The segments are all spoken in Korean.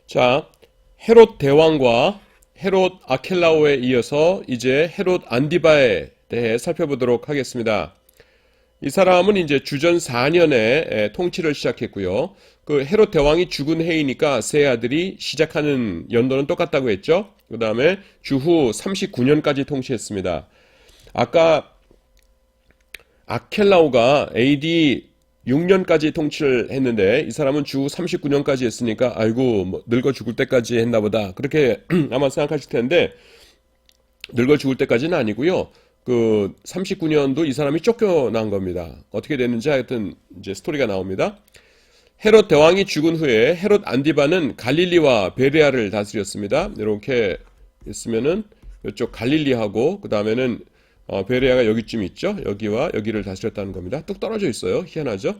자, 헤롯 대왕과 헤롯 아켈라오에 이어서 이제 헤롯 안디바에 대해 살펴보도록 하겠습니다. 이 사람은 이제 주전 4년에 통치를 시작했고요. 그 헤롯 대왕이 죽은 해이니까 세 아들이 시작하는 연도는 똑같다고 했죠. 그 다음에 주후 39년까지 통치했습니다. 아까 아켈라오가 AD 6년까지 통치를 했는데 이 사람은 주 39년까지 했으니까 아이고 뭐 늙어 죽을 때까지 했나 보다 그렇게 아마 생각하실 텐데 늙어 죽을 때까지는 아니고요. 그 39년도 이 사람이 쫓겨난 겁니다. 어떻게 됐는지 하여튼 이제 스토리가 나옵니다. 헤롯 대왕이 죽은 후에 헤롯 안디바는 갈릴리와 베레아를 다스렸습니다. 이렇게 있으면은 이쪽 갈릴리하고 그 다음에는 베레아가 여기쯤 있죠. 여기와 여기를 다스렸다는 겁니다. 뚝 떨어져 있어요. 희한하죠.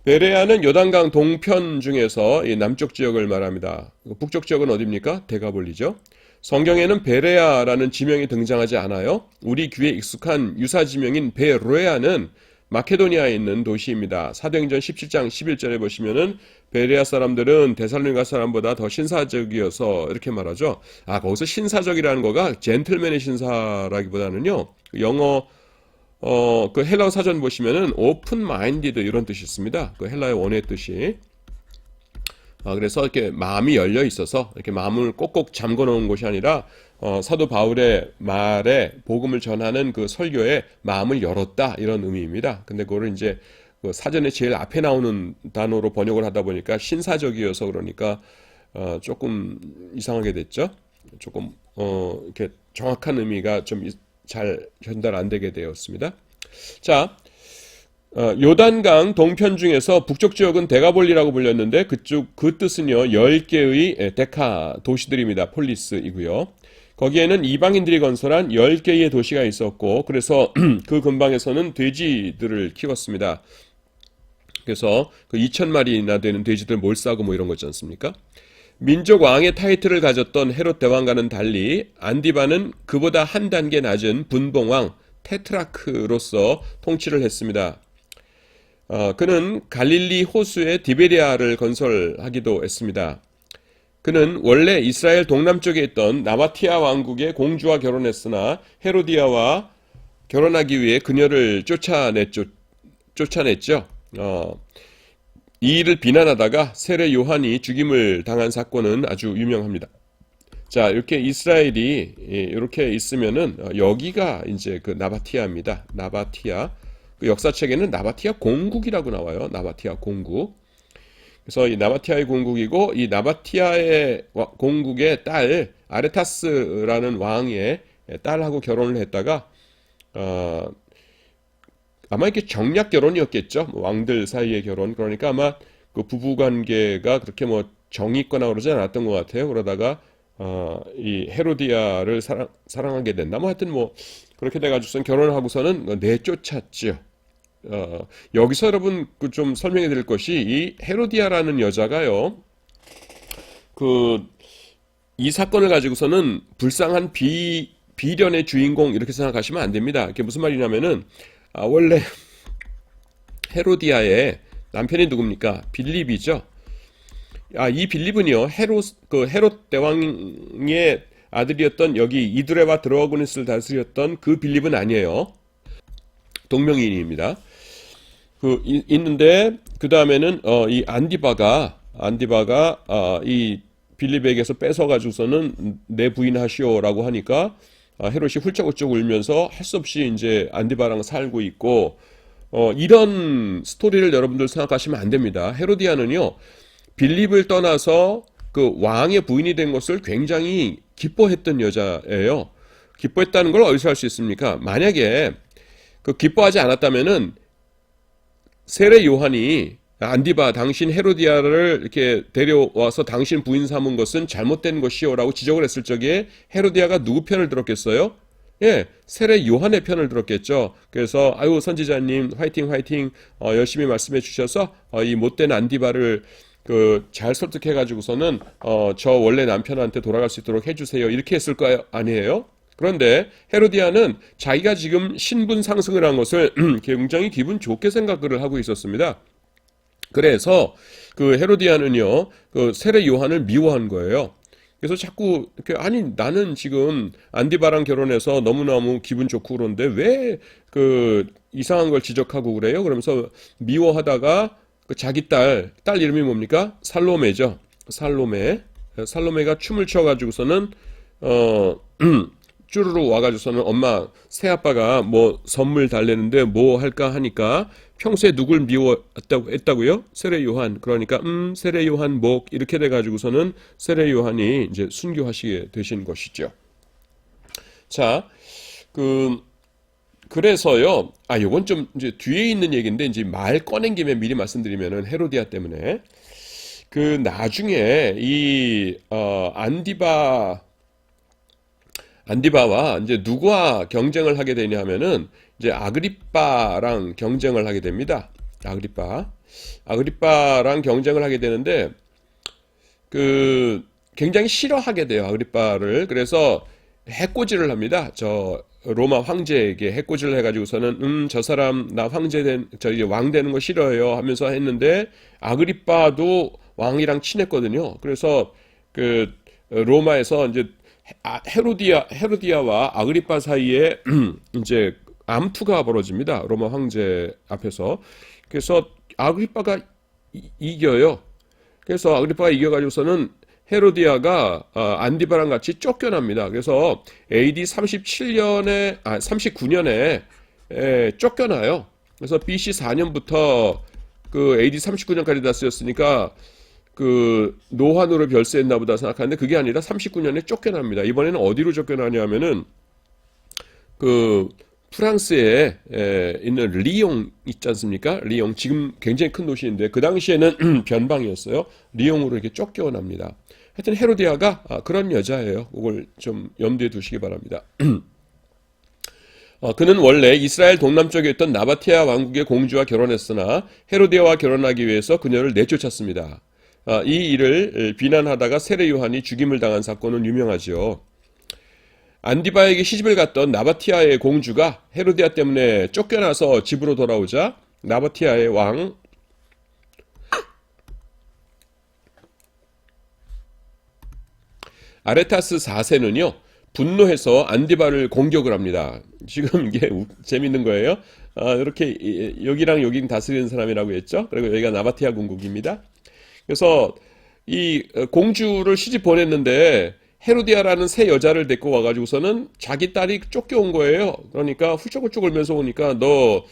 베레아는 요단강 동편 중에서 이 남쪽 지역을 말합니다. 북쪽 지역은 어디입니까? 데가볼리죠. 성경에는 베레아라는 지명이 등장하지 않아요. 우리 귀에 익숙한 유사 지명인 베로에아는 마케도니아에 있는 도시입니다. 사도행전 17장 11절에 보시면은 베레아 사람들은 데살로니가 사람보다 더 신사적이어서 이렇게 말하죠. 거기서 신사적이라는 거가 젠틀맨의 신사라기보다는요. 영어 그 헬라어 사전 보시면은 오픈 마인디드 이런 뜻이 있습니다. 그 헬라의 원의 뜻이. 그래서 이렇게 마음이 열려 있어서 이렇게 마음을 꼭꼭 잠궈 놓은 곳이 아니라 사도 바울의 말에 복음을 전하는 그 설교에 마음을 열었다 이런 의미입니다. 근데 그거를 이제 그 사전에 제일 앞에 나오는 단어로 번역을 하다 보니까 신사적이어서 그러니까 조금 이상하게 됐죠. 조금 이렇게 정확한 의미가 좀 잘 전달 안 되게 되었습니다. 자, 요단강 동편 중에서 북쪽 지역은 데가볼리라고 불렸는데 그 뜻은요 10개의 데카 도시들입니다. 폴리스이고요. 거기에는 이방인들이 건설한 10개의 도시가 있었고 그래서 그 근방에서는 돼지들을 키웠습니다. 그래서 그 2,000마리나 되는 돼지들 몰싸고 뭐 이런 거 있지 않습니까? 민족 왕의 타이틀을 가졌던 헤롯 대왕과는 달리 안디바는 그보다 한 단계 낮은 분봉왕 테트라크로서 통치를 했습니다. 그는 갈릴리 호수의 디베리아를 건설하기도 했습니다. 그는 원래 이스라엘 동남쪽에 있던 나바티아 왕국의 공주와 결혼했으나 헤로디아와 결혼하기 위해 그녀를 쫓아냈죠. 이 일을 비난하다가 세례 요한이 죽임을 당한 사건은 아주 유명합니다. 자, 이렇게 이스라엘이 이렇게 있으면은 여기가 이제 그 나바티아입니다. 나바티아. 그 역사책에는 나바티아 공국이라고 나와요. 나바티아 공국. 그래서 이 나바티아의 공국이고 이 나바티아의 공국의 딸 아레타스라는 왕의 딸하고 결혼을 했다가 아마 이렇게 정략 결혼이었겠죠. 왕들 사이의 결혼. 그러니까 아마 그 부부 관계가 그렇게 뭐 정이 있거나 그러지 않았던 것 같아요. 그러다가 이 헤로디아를 사랑하게 된다. 뭐 하여튼 뭐 그렇게 돼가지고선 결혼을 하고서는 내쫓았죠. 여기서 여러분 그 좀 설명해 드릴 것이 이 헤로디아라는 여자가요. 이 사건을 가지고서는 불쌍한 비련의 주인공 이렇게 생각하시면 안 됩니다. 이게 무슨 말이냐면은 원래 헤로디아의 남편이 누굽니까? 빌립이죠. 이 빌립은요, 헤롯 대왕의 아들이었던 여기 이두레와 드러그니스를 다스렸던 그 빌립은 아니에요. 동명이인입니다. 있는데, 그 다음에는, 이 안디바가, 이 빌립에게서 뺏어가지고서는 내 부인 하시오라고 하니까, 헤롯이 훌쩍훌쩍 울면서 할 수 없이 이제 안디바랑 살고 있고, 이런 스토리를 여러분들 생각하시면 안 됩니다. 헤로디아는요, 빌립을 떠나서 그 왕의 부인이 된 것을 굉장히 기뻐했던 여자예요. 기뻐했다는 걸 어디서 알 수 있습니까? 만약에 그 기뻐하지 않았다면은 세례 요한이 안디바 당신 헤로디아를 이렇게 데려와서 당신 부인 삼은 것은 잘못된 것이요라고 지적을 했을 적에 헤로디아가 누구 편을 들었겠어요? 세례 요한의 편을 들었겠죠. 그래서 아유 선지자님 화이팅 열심히 말씀해 주셔서 이 못된 안디바를 잘 설득해 가지고서는 저 원래 남편한테 돌아갈 수 있도록 해주세요. 이렇게 했을 거 아니에요? 그런데 헤로디아는 자기가 지금 신분 상승을 한 것을 굉장히 기분 좋게 생각을 하고 있었습니다. 그래서 그 헤로디아는요, 그 세례 요한을 미워한 거예요. 그래서 자꾸 이렇게 아니 나는 지금 안디바랑 결혼해서 너무너무 기분 좋고 그런데 왜 그 이상한 걸 지적하고 그래요? 그러면서 미워하다가 그 자기 딸 이름이 뭡니까? 살로메죠. 살로메가 춤을 춰가지고서는 어 쭈루루 와가지고서는 엄마 새아빠가 뭐 선물 달래는데 뭐 할까 하니까 평소에 누굴 미워했다고 했다고요? 세례 요한. 그러니까 세례 요한 목 이렇게 돼가지고서는 세례 요한이 이제 순교하시게 되신 것이죠. 자, 그 그래서요. 요건 좀 이제 뒤에 있는 얘기인데 이제 말 꺼낸 김에 미리 말씀드리면은 헤로디아 때문에 그 나중에 이 안디바와 이제 누구와 경쟁을 하게 되냐면은 이제 아그리빠랑 경쟁을 하게 됩니다. 아그리빠랑 경쟁을 하게 되는데 그 굉장히 싫어하게 돼요. 아그리빠를. 그래서 해코지를 합니다. 저 로마 황제에게 해코지를 해가지고서는 저 사람 나 저 이제 왕 되는 거 싫어요 하면서 했는데 아그리빠도 왕이랑 친했거든요. 그래서 그 로마에서 이제 헤로디아와 아그리빠 사이에 이제 암투가 벌어집니다. 로마 황제 앞에서. 그래서 아그리빠가 이겨요. 그래서 아그리빠가 이겨가지고서는 헤로디아가 안디바랑 같이 쫓겨납니다. 그래서 AD 39년에 쫓겨나요. 그래서 BC 4년부터 그 AD 39년까지 다 쓰였으니까 그 노환으로 별세했나 보다 생각하는데 그게 아니라 39년에 쫓겨납니다. 이번에는 어디로 쫓겨나냐면은 그 프랑스에 있는 리옹 있지 않습니까? 리옹 지금 굉장히 큰 도시인데 그 당시에는 변방이었어요. 리옹으로 이렇게 쫓겨납니다. 하여튼 헤로디아가 그런 여자예요. 그걸 좀 염두에 두시기 바랍니다. 그는 원래 이스라엘 동남쪽에 있던 나바티아 왕국의 공주와 결혼했으나 헤로디아와 결혼하기 위해서 그녀를 내쫓았습니다. 이 일을 비난하다가 세례 요한이 죽임을 당한 사건은 유명하죠. 안디바에게 시집을 갔던 나바티아의 공주가 헤로디아 때문에 쫓겨나서 집으로 돌아오자 나바티아의 왕 아레타스 4세는요 분노해서 안디바를 공격을 합니다. 지금 이게 재밌는 거예요. 이렇게 여기랑 여긴 다스리는 사람이라고 했죠. 그리고 여기가 나바티아 공국입니다. 그래서 이 공주를 시집 보냈는데 헤로디아라는 새 여자를 데리고 와가지고서는 자기 딸이 쫓겨온 거예요. 그러니까 훌쩍훌쩍 울면서 오니까 너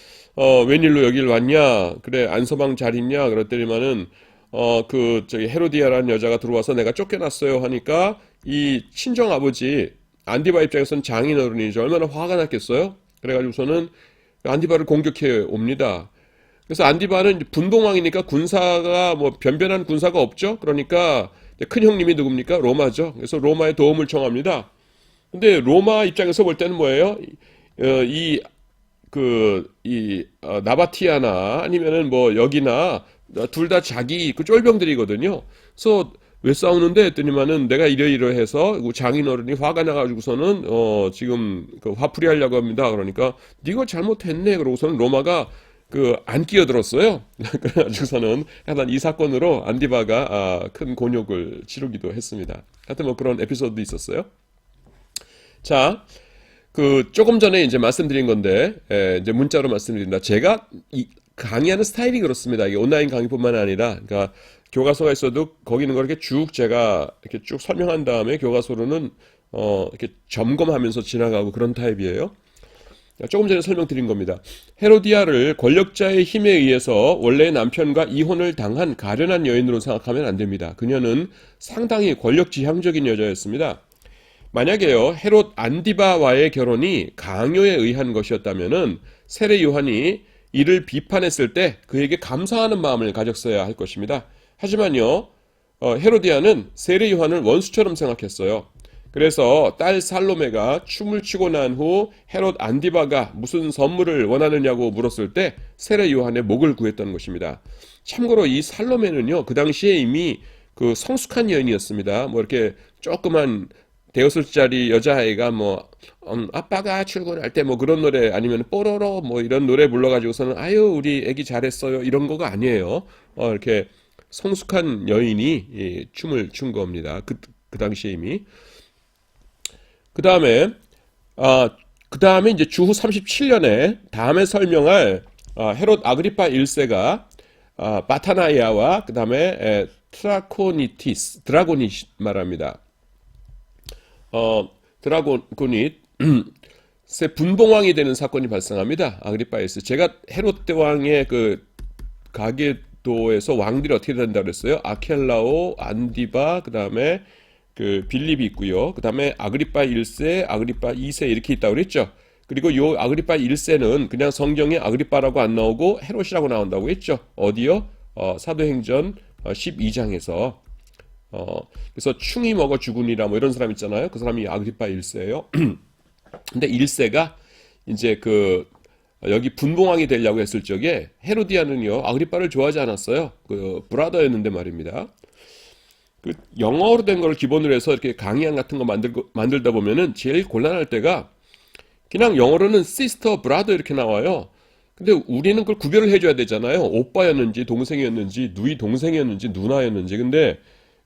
웬일로 여길 왔냐? 그래 안서방 잘 있냐? 그랬더니만은 그 저기 헤로디아라는 여자가 들어와서 내가 쫓겨났어요 하니까 이 친정 아버지 안디바 입장에서는 장인어른이죠. 얼마나 화가 났겠어요? 그래가지고서는 안디바를 공격해 옵니다. 그래서 안디바는 분봉왕이니까 군사가 뭐 변변한 군사가 없죠. 그러니까 큰 형님이 누굽니까? 로마죠. 그래서 로마의 도움을 청합니다. 근데 로마 입장에서 볼 때는 뭐예요? 나바티아나 아니면은 뭐 여기나 둘 다 자기 그 쫄병들이거든요. 그래서 왜 싸우는데 했더니만은 내가 이러이러해서 장인어른이 화가 나가지고서는 지금 그 화풀이 하려고 합니다. 그러니까 네가 잘못했네. 그러고서는 로마가 안 끼어들었어요. 그래가지고서는 하여튼 이 사건으로 안디바가 큰 곤욕을 치르기도 했습니다. 하여튼 뭐 그런 에피소드도 있었어요. 자, 조금 전에 이제 말씀드린 건데, 이제 문자로 말씀드린다. 제가 강의하는 스타일이 그렇습니다. 이게 온라인 강의뿐만 아니라, 그러니까 교과서가 있어도 거기는 걸 이렇게 쭉 제가 이렇게 쭉 설명한 다음에 교과서로는, 이렇게 점검하면서 지나가고 그런 타입이에요. 조금 전에 설명드린 겁니다. 헤로디아를 권력자의 힘에 의해서 원래의 남편과 이혼을 당한 가련한 여인으로 생각하면 안 됩니다. 그녀는 상당히 권력지향적인 여자였습니다. 만약에요, 헤롯 안디바와의 결혼이 강요에 의한 것이었다면은 세례 요한이 이를 비판했을 때 그에게 감사하는 마음을 가졌어야 할 것입니다. 하지만요, 헤로디아는 세례 요한을 원수처럼 생각했어요. 그래서 딸 살로메가 춤을 추고 난 후 헤롯 안디바가 무슨 선물을 원하느냐고 물었을 때 세례 요한의 목을 구했던 것입니다. 참고로 이 살로메는요, 그 당시에 이미 그 성숙한 여인이었습니다. 뭐 이렇게 조그만 대여섯짜리 여자아이가 뭐 아빠가 출근할 때 뭐 그런 노래 아니면 뽀로로 뭐 이런 노래 불러가지고서는 아유 우리 애기 잘했어요 이런 거가 아니에요. 이렇게 성숙한 여인이 춤을 춘 겁니다. 그 당시에 이미. 그 다음에 그 다음에 이제 주후 37년에 다음에 설명할 헤롯 아그리파 1세가 바타나이아와 그 다음에 드라고닛 말합니다. 드라고닛 세 분봉왕이 되는 사건이 발생합니다. 아그리파 1세. 제가 헤롯 대왕의 그 가계도에서 왕들이 어떻게 된다 그랬어요? 아켈라오, 안디바, 그 다음에 그 빌립이 있고요. 그 다음에 아그리파 1세, 아그리파 2세 이렇게 있다고 그랬죠. 그리고 요 아그리파 1세는 그냥 성경에 아그리파라고 안 나오고 헤롯이라고 나온다고 했죠. 어디요? 사도행전 12장에서. 그래서 충이 먹어 죽으니라 뭐 이런 사람 있잖아요. 그 사람이 아그리파 1세예요. 근데 1세가 이제 여기 분봉왕이 되려고 했을 적에 헤로디아는요 아그리파를 좋아하지 않았어요. 그 브라더였는데 말입니다. 그 영어로 된 걸 기본으로 해서 이렇게 강의안 같은 거 만들다 보면은 제일 곤란할 때가 그냥 영어로는 시스터, 브라더 이렇게 나와요. 근데 우리는 그걸 구별을 해줘야 되잖아요. 오빠였는지 동생이었는지 누이 동생이었는지 누나였는지. 근데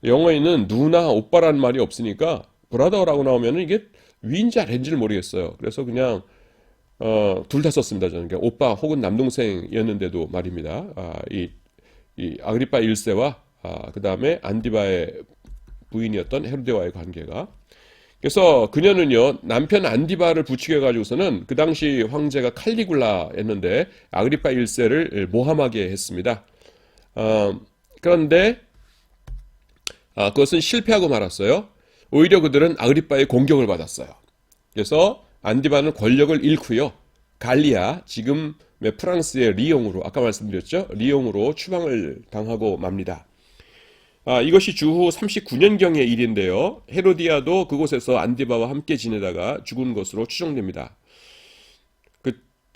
영어에는 누나, 오빠라는 말이 없으니까 브라더라고 나오면은 이게 위인지 아래인지를 모르겠어요. 그래서 그냥 둘 다 썼습니다. 저는 그러니까 오빠 혹은 남동생이었는데도 말입니다. 이 아그리파 1세와 그 다음에 안디바의 부인이었던 헤로데와의 관계가. 그래서 그녀는요 남편 안디바를 부추겨 가지고서는 그 당시 황제가 칼리굴라였는데 아그리파 1세를 모함하게 했습니다. 그런데 그것은 실패하고 말았어요. 오히려 그들은 아그리파의 공격을 받았어요. 그래서 안디바는 권력을 잃고요. 갈리아, 지금의 프랑스의 리옹으로, 아까 말씀드렸죠? 리옹으로 추방을 당하고 맙니다. 이것이 주후 39년경의 일인데요. 헤로디아도 그곳에서 안디바와 함께 지내다가 죽은 것으로 추정됩니다.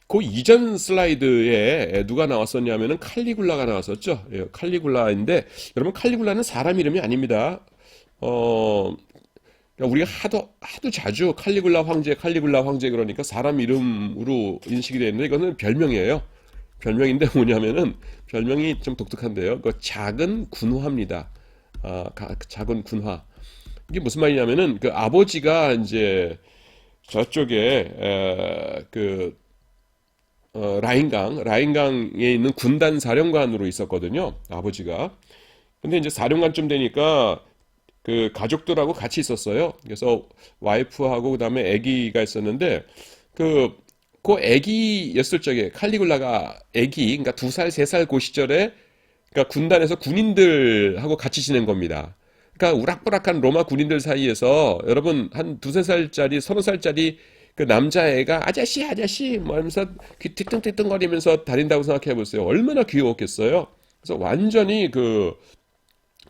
그 이전 슬라이드에 누가 나왔었냐면은 칼리굴라가 나왔었죠. 예, 칼리굴라인데 여러분 칼리굴라는 사람 이름이 아닙니다. 그러니까 우리가 하도 자주 칼리굴라 황제 그러니까 사람 이름으로 인식이 되는데 이거는 별명이에요. 별명인데 뭐냐면은 별명이 좀 독특한데요. 그 작은 군화입니다. 작은 군화. 이게 무슨 말이냐면은 그 아버지가 이제 저쪽에 라인강에 있는 군단 사령관으로 있었거든요. 아버지가. 근데 이제 사령관쯤 되니까 그 가족들하고 같이 있었어요. 그래서 와이프하고 그다음에 아기가 있었는데 그 아기였을 적에 칼리굴라가 아기, 그러니까 2살, 3살 그 시절에 그러니까 군단에서 군인들하고 같이 지낸 겁니다. 그러니까 우락부락한 로마 군인들 사이에서 여러분 한 2~3살짜리, 30살짜리 그 남자애가 아저씨 아저씨 뭐 하면서 귀 띠뚱띠뚱거리면서 다닌다고 생각해 보세요. 얼마나 귀여웠겠어요. 그래서 완전히 그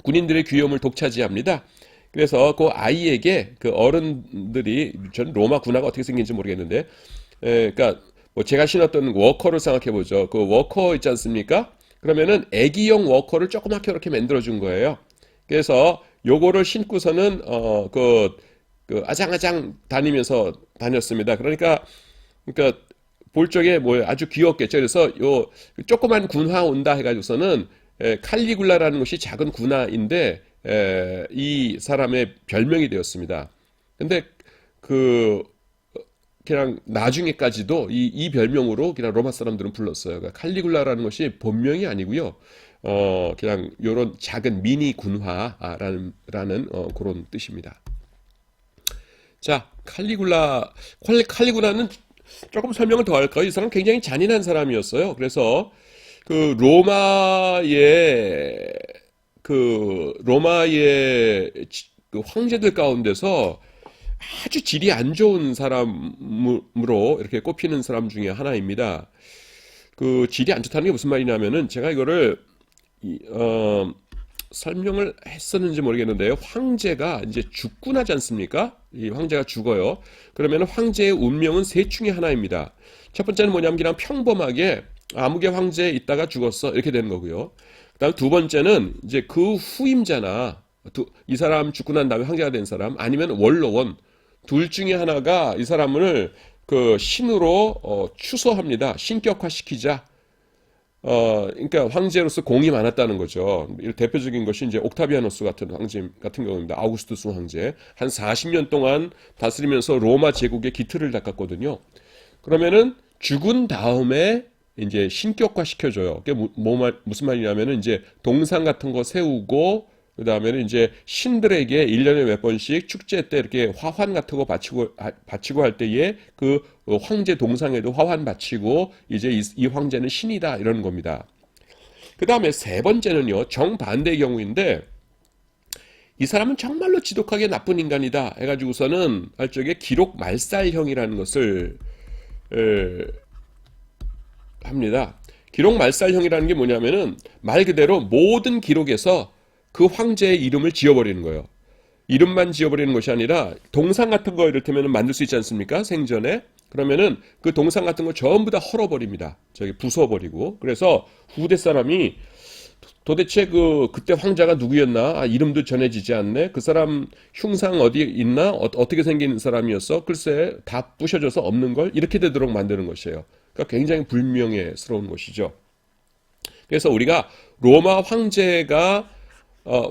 군인들의 귀여움을 독차지합니다. 그래서 그 아이에게 그 어른들이 전 로마 군화가 어떻게 생긴지 모르겠는데 그러니까 뭐 제가 신었던 워커를 생각해 보죠. 그 워커 있지 않습니까? 그러면은 애기용 워커를 조그맣게 이렇게 만들어 준 거예요. 그래서 요거를 신고서는 그 아장아장 다녔습니다. 그러니까 볼 적에 뭐 아주 귀엽겠죠. 그래서 요 조그만 군화 온다 해가지고서는 칼리굴라라는 것이 작은 군화인데 이 사람의 별명이 되었습니다. 근데 그냥 나중에까지도 이 별명으로 그냥 로마 사람들은 불렀어요. 그러니까 칼리굴라라는 것이 본명이 아니고요. 그냥 요런 작은 미니 군화라는 그런 뜻입니다. 자, 칼리굴라는 조금 설명을 더 할까요? 이 사람은 굉장히 잔인한 사람이었어요. 그래서 그 로마의 그 황제들 가운데서 아주 질이 안 좋은 사람으로 이렇게 꼽히는 사람 중에 하나입니다. 그 질이 안 좋다는 게 무슨 말이냐면은 제가 이거를 설명을 했었는지 모르겠는데요. 황제가 이제 죽고 나지 않습니까? 이 황제가 죽어요. 그러면 황제의 운명은 세 중에 하나입니다. 첫 번째는 뭐냐면 그냥 평범하게 아무개 황제에 있다가 죽었어 이렇게 되는 거고요. 그다음 두 번째는 이제 그 후임자나 이 사람 죽고 난 다음에 황제가 된 사람, 아니면 원로원, 둘 중에 하나가 이 사람을 그 신으로 추소합니다. 신격화시키자. 그러니까 황제로서 공이 많았다는 거죠. 대표적인 것이 이제 옥타비아누스 같은 황제 같은 경우입니다. 아우구스투스 황제. 한 40년 동안 다스리면서 로마 제국의 기틀을 닦았거든요. 그러면은 죽은 다음에 이제 신격화 시켜줘요. 그게 무슨 말이냐면은 이제 동상 같은 거 세우고, 그 다음에는 이제 신들에게 1년에 몇 번씩 축제 때 이렇게 화환 같은 거 바치고 할 때에 그 황제 동상에도 화환 바치고, 이제 이 황제는 신이다, 이러는 겁니다. 그 다음에 세 번째는요, 정반대의 경우인데, 이 사람은 정말로 지독하게 나쁜 인간이다 해가지고서는 할 적에 기록 말살형이라는 것을 합니다. 기록 말살형이라는 게 뭐냐면은 말 그대로 모든 기록에서 그 황제의 이름을 지워버리는 거예요. 이름만 지워버리는 것이 아니라 동상 같은 거 이를테면 만들 수 있지 않습니까? 생전에. 그러면은 그 동상 같은 거 전부 다 헐어버립니다. 부숴버리고. 그래서 후대 사람이 도대체 그때 황자가 누구였나? 아, 이름도 전해지지 않네? 그 사람 흉상 어디 있나? 어떻게 생긴 사람이었어? 글쎄, 다 부셔져서 없는 걸? 이렇게 되도록 만드는 것이에요. 그러니까 굉장히 불명예스러운 것이죠. 그래서 우리가 로마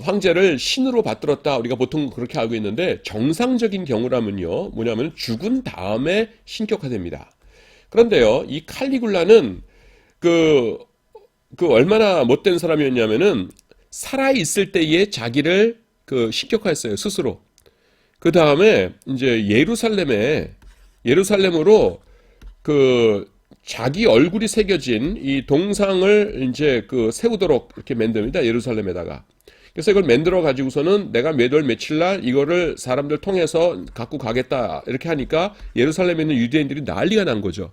황제를 신으로 받들었다. 우리가 보통 그렇게 알고 있는데, 정상적인 경우라면요, 뭐냐면 죽은 다음에 신격화됩니다. 그런데요, 이 칼리굴라는 그 얼마나 못된 사람이었냐면은 살아있을 때에 자기를 신격화했어요, 스스로. 그 다음에 이제 예루살렘으로 자기 얼굴이 새겨진 이 동상을 이제 세우도록 이렇게 만듭니다, 예루살렘에다가. 그래서 이걸 만들어 가지고서는 내가 몇 월 며칠 날 이거를 사람들 통해서 갖고 가겠다, 이렇게 하니까 예루살렘에 있는 유대인들이 난리가 난 거죠.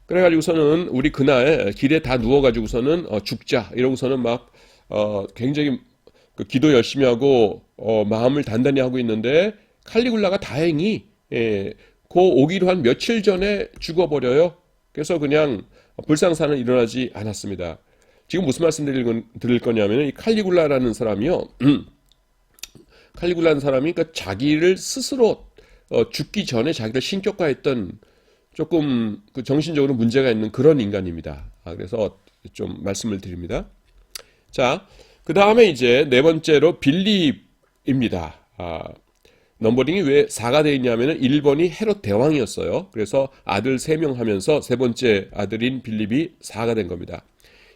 그래가지고서는 우리 그날 길에 다 누워가지고서는 죽자 이러고서는 막 굉장히 기도 열심히 하고 마음을 단단히 하고 있는데, 칼리굴라가 다행히 오기로 한 며칠 전에 죽어버려요. 그래서 그냥 불상사는 일어나지 않았습니다. 지금 무슨 말씀 드릴 거냐면, 이 칼리굴라라는 사람이요, 칼리굴라는 사람이 그러니까 자기를 스스로 죽기 전에 자기를 신격화했던, 조금 정신적으로 문제가 있는 그런 인간입니다. 그래서 좀 말씀을 드립니다. 자, 그 다음에 이제 네 번째로 빌립입니다. 넘버링이 왜 4가 되어 있냐면은 1번이 헤롯 대왕이었어요. 그래서 아들 3명 하면서 세 번째 아들인 빌립이 4가 된 겁니다.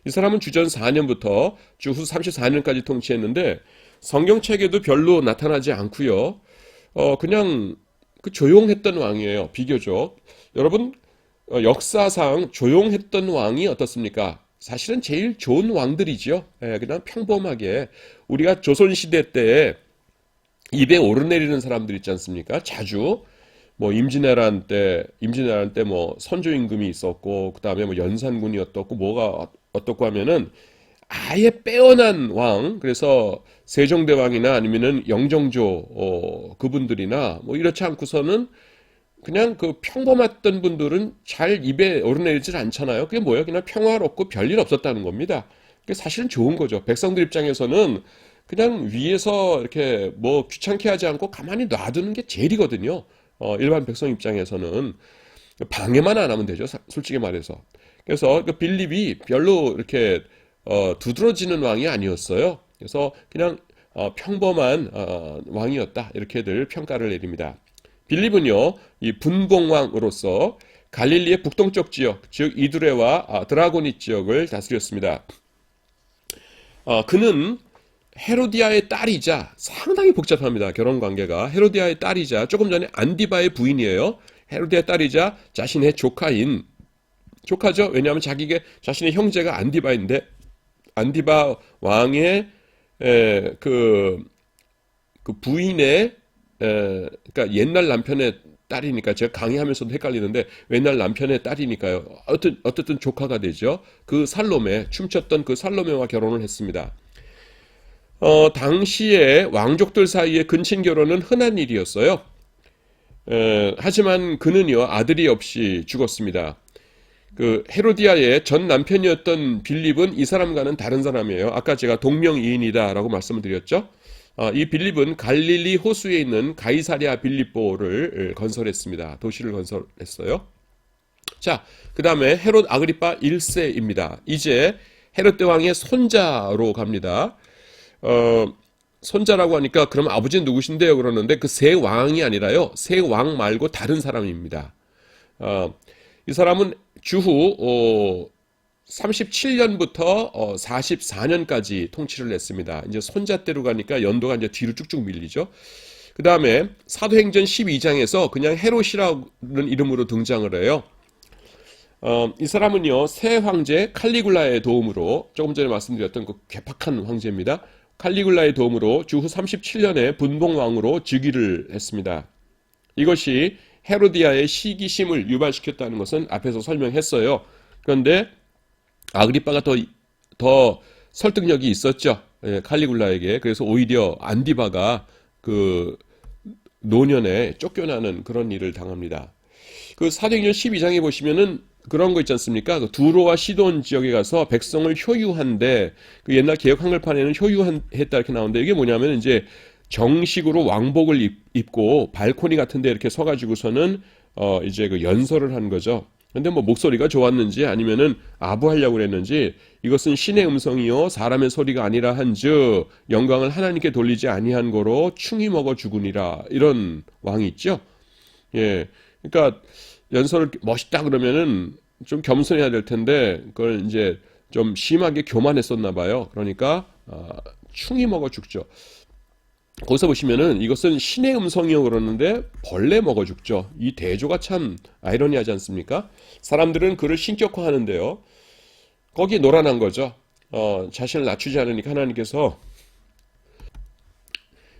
이 사람은 주전 4년부터 주후 34년까지 통치했는데, 성경책에도 별로 나타나지 않고요. 그냥 조용했던 왕이에요, 비교적. 여러분, 역사상 조용했던 왕이 어떻습니까? 사실은 제일 좋은 왕들이죠. 그냥 평범하게. 우리가 조선시대 때 입에 오르내리는 사람들 있지 않습니까? 자주. 뭐 임진왜란 때 뭐 선조임금이 있었고, 그 다음에 뭐 연산군이 어떻고, 뭐가 어떻고 하면은 아예 빼어난 왕, 그래서 세종대왕이나 아니면은 영정조 그분들이나 뭐 이렇지 않고서는 그냥 평범했던 분들은 잘 입에 오르내리질 않잖아요. 그게 뭐예요? 그냥 평화롭고 별일 없었다는 겁니다. 그게 사실은 좋은 거죠. 백성들 입장에서는 그냥 위에서 이렇게 뭐 귀찮게 하지 않고 가만히 놔두는 게 제일이거든요. 일반 백성 입장에서는 방해만 안 하면 되죠, 솔직히 말해서. 그래서 빌립이 별로 이렇게 두드러지는 왕이 아니었어요. 그래서 그냥 평범한 왕이었다, 이렇게들 평가를 내립니다. 빌립은요, 이 분봉왕으로서 갈릴리의 북동쪽 지역, 즉 이두레와 드라고니 지역을 다스렸습니다. 그는 헤로디아의 딸이자, 상당히 복잡합니다, 결혼 관계가. 헤로디아의 딸이자, 조금 전에 안디바의 부인이에요. 헤로디아의 딸이자 자신의 조카죠. 왜냐하면 자신의 형제가 안디바인데, 안디바 왕의 그 부인의 그러니까 옛날 남편의 딸이니까, 제가 강의하면서도 헷갈리는데 옛날 남편의 딸이니까요. 어쨌든 조카가 되죠. 그 살로메, 춤췄던 그 살로메와 결혼을 했습니다. 당시에 왕족들 사이에 근친 결혼은 흔한 일이었어요. 하지만 그는요, 아들이 없이 죽었습니다. 헤로디아의 전 남편이었던 빌립은 이 사람과는 다른 사람이에요. 아까 제가 동명이인이다라고 말씀을 드렸죠. 이 빌립은 갈릴리 호수에 있는 가이사랴 빌립보를 건설했습니다. 도시를 건설했어요. 자, 그 다음에 헤롯 아그리파 1세입니다. 이제 헤롯 대왕의 손자로 갑니다. 손자라고 하니까 그럼 아버지는 누구신데요? 그러는데 그 세 왕이 아니라요. 세 왕 말고 다른 사람입니다. 이 사람은 주후 37년부터 44년까지 통치를 했습니다. 이제 손자 때로 가니까 연도가 이제 뒤로 쭉쭉 밀리죠. 그 다음에 사도행전 12장에서 그냥 헤롯이라는 이름으로 등장을 해요. 이 사람은요, 새 황제 칼리굴라의 도움으로, 조금 전에 말씀드렸던 그 괴팍한 황제입니다. 칼리굴라의 도움으로 주후 37년에 분봉왕으로 즉위를 했습니다. 이것이 헤로디아의 시기심을 유발시켰다는 것은 앞에서 설명했어요. 그런데 아그리빠가 더 설득력이 있었죠. 칼리굴라에게. 그래서 오히려 안디바가 그 노년에 쫓겨나는 그런 일을 당합니다. 그 사도행전 12장에 보시면은 그런 거 있지 않습니까? 그 두로와 시돈 지역에 가서 백성을 효유한데, 그 옛날 개역 한글판에는 효유했다 이렇게 나오는데, 이게 뭐냐면 이제 정식으로 왕복을 입고 발코니 같은 데 이렇게 서가지고서는 이제 그 연설을 한 거죠. 근데 뭐 목소리가 좋았는지 아니면은 아부하려고 그랬는지, 이것은 신의 음성이요 사람의 소리가 아니라 한즉 영광을 하나님께 돌리지 아니한 거로 충이 먹어 죽으니라, 이런 왕이 있죠. 예, 그러니까 연설을 멋있다 그러면은 좀 겸손해야 될 텐데 그걸 이제 좀 심하게 교만했었나 봐요. 그러니까 충이 먹어 죽죠. 거기서 보시면은 이것은 신의 음성이요 그러는데 벌레 먹어 죽죠. 이 대조가 참 아이러니하지 않습니까? 사람들은 그를 신격화하는데요. 거기에 노란한 거죠. 자신을 낮추지 않으니까 하나님께서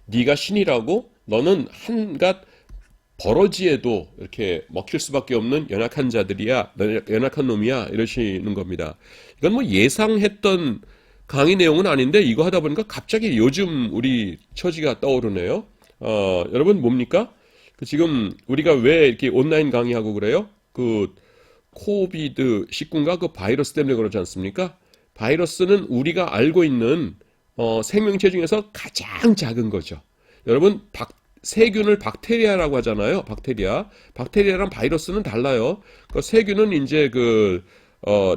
네가 신이라고? 너는 한갓 버러지에도 이렇게 먹힐 수밖에 없는 연약한 자들이야, 연약한 놈이야, 이러시는 겁니다. 이건 뭐 예상했던 강의 내용은 아닌데 이거 하다 보니까 갑자기 요즘 우리 처지가 떠오르네요. 여러분 뭡니까? 지금 우리가 왜 이렇게 온라인 강의하고 그래요? 그 코비드 19인가 그 바이러스 때문에 그러지 않습니까? 바이러스는 우리가 알고 있는 생명체 중에서 가장 작은 거죠. 여러분 세균을 박테리아라고 하잖아요. 박테리아랑 바이러스는 달라요. 그 세균은 이제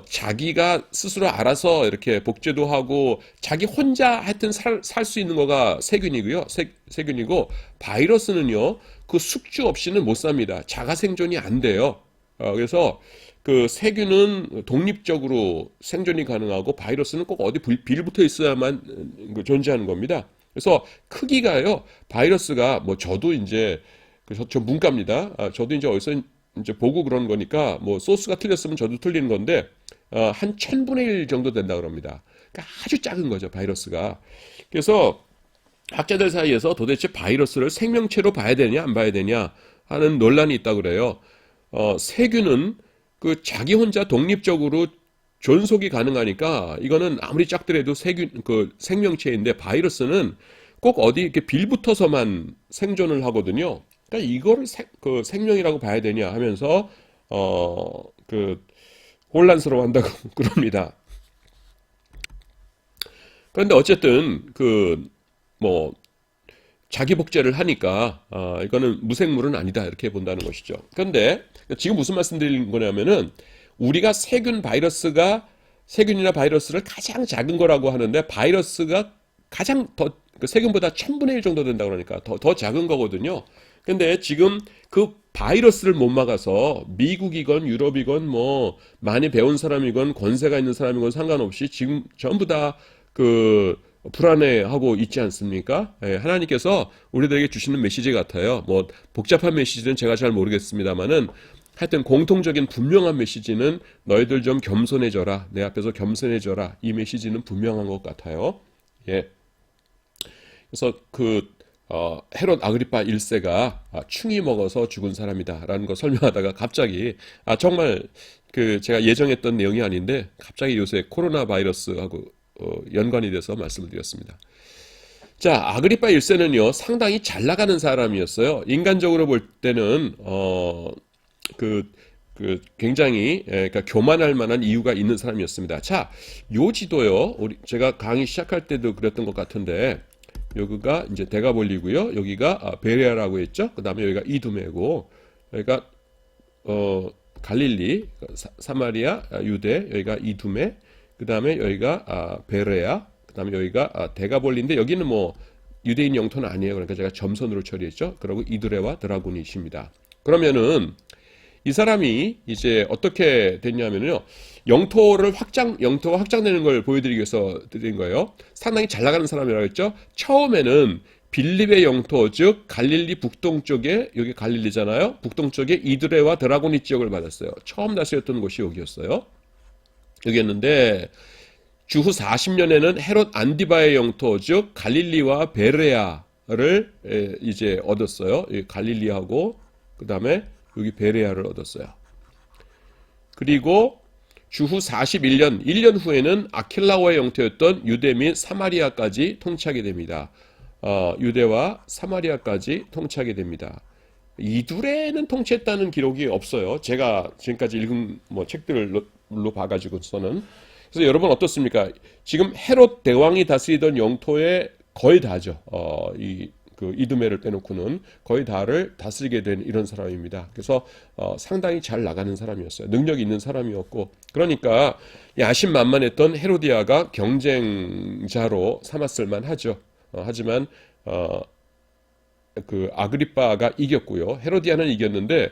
자기가 스스로 알아서 이렇게 복제도 하고 자기 혼자 하여튼 살 수 있는 거가 세균이고요. 세균이고, 바이러스는요, 그 숙주 없이는 못 삽니다. 자가 생존이 안 돼요. 그래서 그 세균은 독립적으로 생존이 가능하고 바이러스는 꼭 어디 빌붙어 있어야만 존재하는 겁니다. 그래서 크기가요, 바이러스가 뭐 저도 이제 저 문과입니다. 저도 이제 어디서 이제 보고 그런 거니까 뭐 소스가 틀렸으면 저도 틀리는 건데 한 1000분의 1 정도 된다 그럽니다. 그러니까 아주 작은 거죠, 바이러스가. 그래서 학자들 사이에서 도대체 바이러스를 생명체로 봐야 되냐 안 봐야 되냐 하는 논란이 있다 그래요. 세균은 그 자기 혼자 독립적으로 존속이 가능하니까 이거는 아무리 작더라도 생명체인데, 바이러스는 꼭 어디 이렇게 빌붙어서만 생존을 하거든요. 그러니까 이거를 생명이라고 봐야 되냐 하면서 혼란스러워한다고 그럽니다. 그런데 어쨌든 뭐 자기 복제를 하니까 이거는 무생물은 아니다 이렇게 본다는 것이죠. 그런데 지금 무슨 말씀드리는 거냐면은 우리가 세균이나 바이러스를 가장 작은 거라고 하는데, 바이러스가 가장 세균보다 1000분의 1 정도 된다 그러니까 더 작은 거거든요. 근데 지금 그 바이러스를 못 막아서 미국이건 유럽이건 뭐 많이 배운 사람이건 권세가 있는 사람이건 상관없이 지금 전부 다 불안해하고 있지 않습니까? 예, 하나님께서 우리들에게 주시는 메시지 같아요. 뭐 복잡한 메시지는 제가 잘 모르겠습니다만은 하여튼 공통적인 분명한 메시지는 너희들 좀 겸손해져라. 내 앞에서 겸손해져라. 이 메시지는 분명한 것 같아요. 예. 그래서 헤롯 아그리파 1세가 충이 먹어서 죽은 사람이다라는 거 설명하다가 갑자기 정말 제가 예정했던 내용이 아닌데 갑자기 요새 코로나 바이러스하고 연관이 돼서 말씀을 드렸습니다. 자, 아그리파 1세는요 상당히 잘 나가는 사람이었어요. 인간적으로 볼 때는 굉장히 그러니까 교만할 만한 이유가 있는 사람이었습니다. 자, 요 지도요. 제가 강의 시작할 때도 그랬던 것 같은데 여기가 이제 데가볼리고요. 여기가 베레아라고 했죠. 그 다음에 여기가 이두메고, 여기가 갈릴리, 사마리아, 유대, 여기가 이두메, 그 다음에 여기가 베레아, 그 다음에 여기가 데가볼리인데 여기는 뭐 유대인 영토는 아니에요. 그러니까 제가 점선으로 처리했죠. 그리고 이드레와 드라곤이십니다. 그러면은 이 사람이 이제 어떻게 됐냐면요. 영토가 확장되는 걸 보여드리기 위해서 드린 거예요. 상당히 잘 나가는 사람이라고 했죠. 처음에는 빌립의 영토, 즉 갈릴리 북동쪽에, 여기 갈릴리잖아요. 북동쪽에 이드레와 드라고니 지역을 받았어요. 처음 다스렸던 곳이 여기였어요. 여기였는데 주후 40년에는 헤롯 안디바의 영토, 즉 갈릴리와 베레아를 이제 얻었어요. 갈릴리하고 그 다음에 여기 베레아를 얻었어요. 그리고 주후 41년, 1년 후에는 아킬라오의 영토였던 유대 및 사마리아까지 통치하게 됩니다. 유대와 사마리아까지 통치하게 됩니다. 이두레는 통치했다는 기록이 없어요. 제가 지금까지 읽은 뭐 책들로 봐가지고서는. 그래서 여러분 어떻습니까? 지금 헤롯 대왕이 다스리던 영토의 거의 다죠. 그 이두메를 빼놓고는 거의 다를 다스리게 된 이런 사람입니다. 그래서 상당히 잘 나가는 사람이었어요. 능력이 있는 사람이었고, 그러니까 야심만만했던 헤로디아가 경쟁자로 삼았을 만하죠. 하지만 그 아그리빠가 이겼고요. 헤로디아는 이겼는데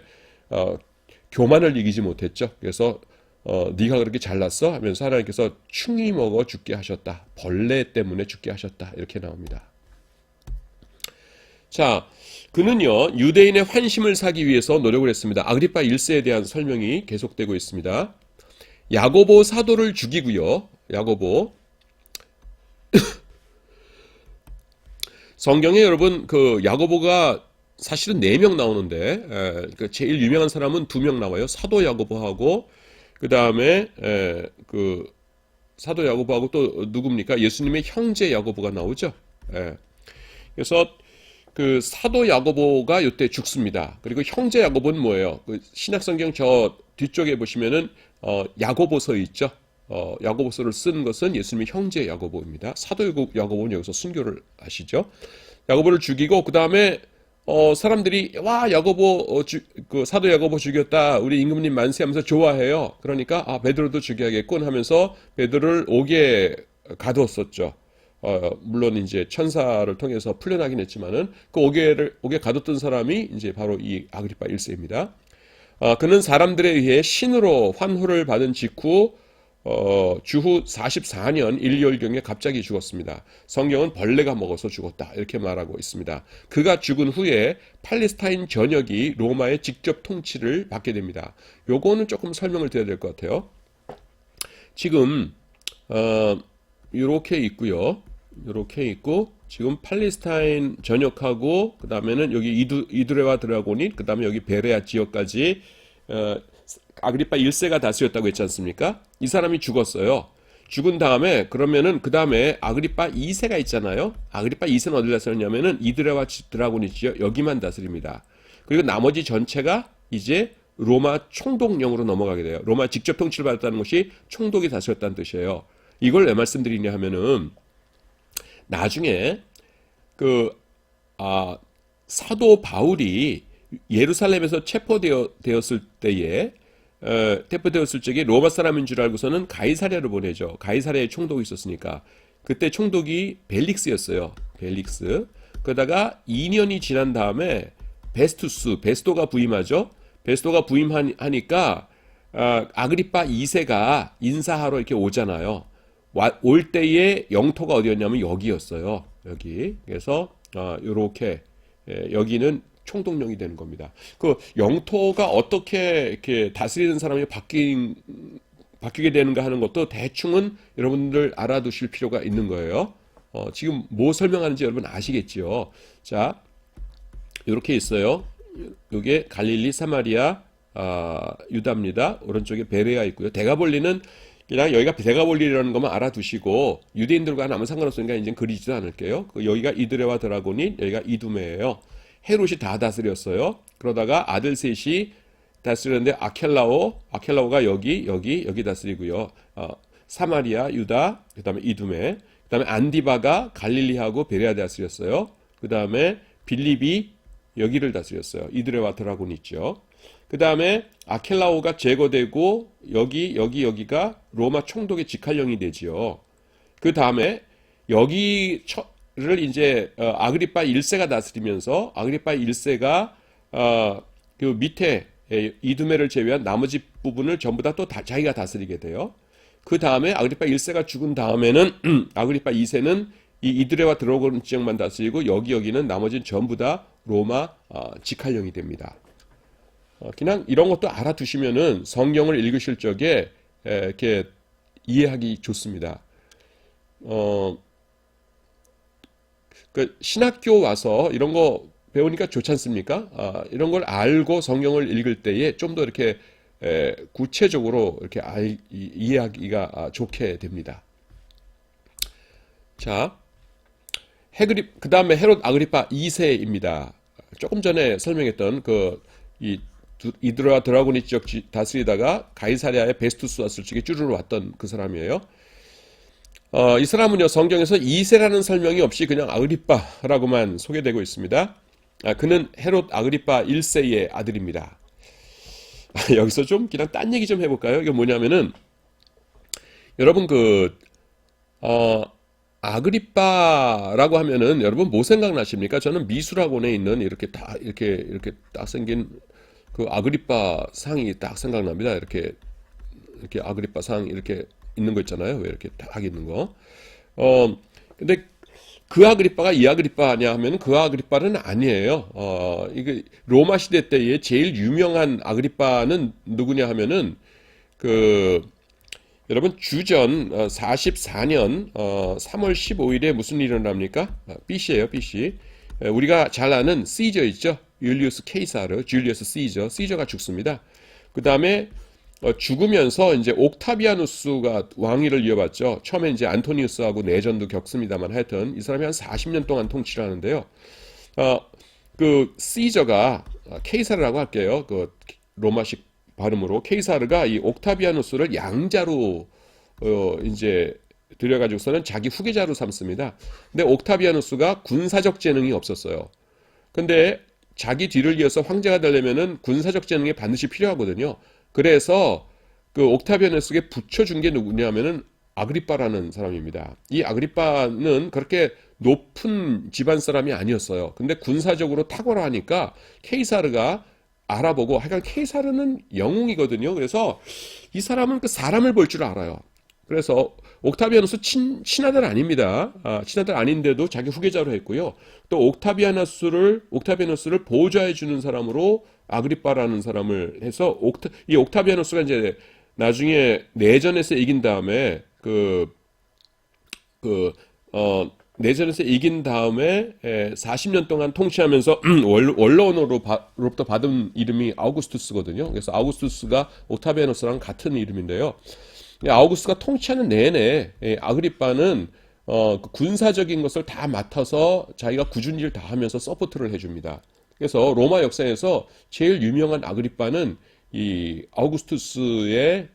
교만을 이기지 못했죠. 그래서 네가 그렇게 잘났어? 하면서 하나님께서 충이 먹어 죽게 하셨다. 벌레 때문에 죽게 하셨다. 이렇게 나옵니다. 자, 그는요, 유대인의 환심을 사기 위해서 노력을 했습니다. 아그리파 1세에 대한 설명이 계속되고 있습니다. 야고보 사도를 죽이고요. 야고보. 성경에 여러분, 그 야고보가 사실은 4명 나오는데, 그 제일 유명한 사람은 2명 나와요. 사도 야고보하고, 그 다음에, 그, 사도 야고보하고 또 누굽니까? 예수님의 형제 야고보가 나오죠. 그래서 그 사도 야고보가 이때 죽습니다. 그리고 형제 야고보는 뭐예요? 그 신약성경 저 뒤쪽에 보시면은 야고보서 있죠. 야고보서를 쓴 것은 예수님의 형제 야고보입니다. 사도 야고보는 여기서 순교를 하시죠. 야고보를 죽이고 그 다음에 사람들이 와 야고보 그 사도 야고보 죽였다. 우리 임금님 만세하면서 좋아해요. 그러니까 베드로도 죽여야겠군 하면서 베드로를 옥에 가두었었죠. 물론 이제 천사를 통해서 풀려나긴 했지만은 그 옥에 가뒀던 사람이 이제 바로 이 아그리파 1세입니다. 그는 사람들에 의해 신으로 환호를 받은 직후 주후 44년 1월경에 갑자기 죽었습니다. 성경은 벌레가 먹어서 죽었다 이렇게 말하고 있습니다. 그가 죽은 후에 팔레스타인 전역이 로마의 직접 통치를 받게 됩니다. 요거는 조금 설명을 드려야 될 것 같아요. 지금 이렇게 있고요. 이렇게 있고 지금 팔레스타인 전역하고 그 다음에는 여기 이두레와 드라고니 그 다음에 여기 베레아 지역까지 아그리파 1세가 다스렸다고 했지 않습니까? 이 사람이 죽었어요. 죽은 다음에 그러면은 그 다음에 아그리파 2세가 있잖아요. 아그리파 2세는 어디를 다스렸냐면은 이두레와 드라고니 지역 여기만 다스립니다. 그리고 나머지 전체가 이제 로마 총독령으로 넘어가게 돼요. 로마 직접 통치를 받았다는 것이 총독이 다스렸다는 뜻이에요. 이걸 왜 말씀드리냐 하면은 나중에 그 사도 바울이 예루살렘에서 체포되었을 때에 체포되었을 적에 로마 사람인 줄 알고서는 가이사랴를 보내죠. 가이사랴에 총독이 있었으니까 그때 총독이 벨릭스였어요. 벨릭스. 그러다가 2년이 지난 다음에 베스도가 부임하죠. 베스도가 부임하니까 아그리파 2세가 인사하러 이렇게 오잖아요. 올 때의 영토가 어디였냐면 여기였어요. 여기. 그래서 요렇게 여기는 총독령이 되는 겁니다. 그 영토가 어떻게 이렇게 다스리는 사람이 바뀌게 되는가 하는 것도 대충은 여러분들 알아두실 필요가 있는 거예요. 지금 뭐 설명하는지 여러분 아시겠지요? 자, 이렇게 있어요. 이게 갈릴리, 사마리아, 유다입니다. 오른쪽에 베레아 있고요. 데가볼리는 그냥 여기가 데가볼리라는 것만 알아두시고 유대인들과는 아무 상관없으니까 이제 그리지도 않을게요. 여기가 이드레와 드라고니, 여기가 이두메예요. 헤롯이 다 다스렸어요. 그러다가 아들 셋이 다스렸는데 아켈라오가 여기 다스리고요. 사마리아, 유다, 그 다음에 이두메. 그다음에 안디바가 갈릴리하고 베레아 다스렸어요. 그다음에 빌립이 여기를 다스렸어요. 이드레와 드라곤이 있죠. 그다음에 아켈라오가 제거되고 여기가 로마 총독의 직할령이 되지요. 그다음에 여기를 이제 아그리파 1세가 다스리면서 아그리파 1세가 그 밑에 이두메를 제외한 나머지 부분을 전부 다 또 자기가 다스리게 돼요. 그 다음에 아그리파 1세가 죽은 다음에는 아그리파 2세는 이 이드레와 드라곤 지역만 다스리고 여기는 나머지는 전부 다 로마 직할령이 됩니다. 그냥 이런 것도 알아두시면은 성경을 읽으실 적에 이렇게 이해하기 좋습니다. 그 신학교 와서 이런 거 배우니까 좋지 않습니까? 이런 걸 알고 성경을 읽을 때에 좀 더 이렇게 구체적으로 이렇게 이해하기가 좋게 됩니다. 자, 그 다음에 헤롯 아그리파 2세입니다. 조금 전에 설명했던 이드라 드라고니 지역 다스리다가 가이사랴에 베스투스 왔을 적에 쭈르르 왔던 그 사람이에요. 이 사람은요, 성경에서 2세라는 설명이 없이 그냥 아그리파라고만 소개되고 있습니다. 그는 헤롯 아그리파 1세의 아들입니다. 여기서 좀 그냥 딴 얘기 좀 해볼까요? 이게 뭐냐면은 여러분 아그리파라고 하면은 여러분 뭐 생각나십니까? 저는 미술학원에 있는 이렇게 딱 생긴 그 아그리파 상이 딱 생각납니다. 이렇게 아그리파 상 이렇게 있는 거 있잖아요. 왜 이렇게 딱 있는 거. 근데 그 아그리파가 이 아그리파냐 하면 그 아그리파는 아니에요. 이게 로마 시대 때의 제일 유명한 아그리파는 누구냐 하면은 여러분 주전 44년 3월 15일에 무슨 일이 일어납니까? BC예요, BC. 우리가 잘 아는 시저 있죠? 율리우스 케이사르, 줄리어스 시저가 죽습니다. 그 다음에 죽으면서 이제 옥타비아누스가 왕위를 이어받죠. 처음에 이제 안토니우스하고 내전도 겪습니다만 하여튼 이 사람이 한 40년 동안 통치를 하는데요. 그 시저가 케이사르라고 할게요. 그 로마식 발음으로 케이사르가 이 옥타비아누스를 양자로 이제 들여가지고서는 자기 후계자로 삼습니다. 근데 옥타비아누스가 군사적 재능이 없었어요. 근데 자기 뒤를 이어서 황제가 되려면은 군사적 재능이 반드시 필요하거든요. 그래서 그 옥타비아누스에게 붙여준 게 누구냐면은 아그리빠라는 사람입니다. 이 아그리빠는 그렇게 높은 집안 사람이 아니었어요. 근데 군사적으로 탁월하니까 케이사르가 알아보고 하여간 케이사르는 영웅이거든요. 그래서 이 사람은 그 사람을 볼 줄 알아요. 그래서 옥타비아누스 친아들 아닙니다. 친아들 아닌데도 자기 후계자로 했고요. 또 옥타비아누스를 보좌해 주는 사람으로 아그리빠라는 사람을 해서 이 옥타비아누스가 이제 나중에 내전에서 이긴 다음에 내전에서 이긴 다음에 40년 동안 통치하면서 원로원으로부터 받은 이름이 아우구스투스거든요. 그래서 아우구스투스가 옥타비아누스랑 같은 이름인데요. 아우구스가 통치하는 내내 아그리빠는 군사적인 것을 다 맡아서 자기가 굳은 일 다 하면서 서포트를 해줍니다. 그래서 로마 역사에서 제일 유명한 아그리빠는 이 아우구스투스의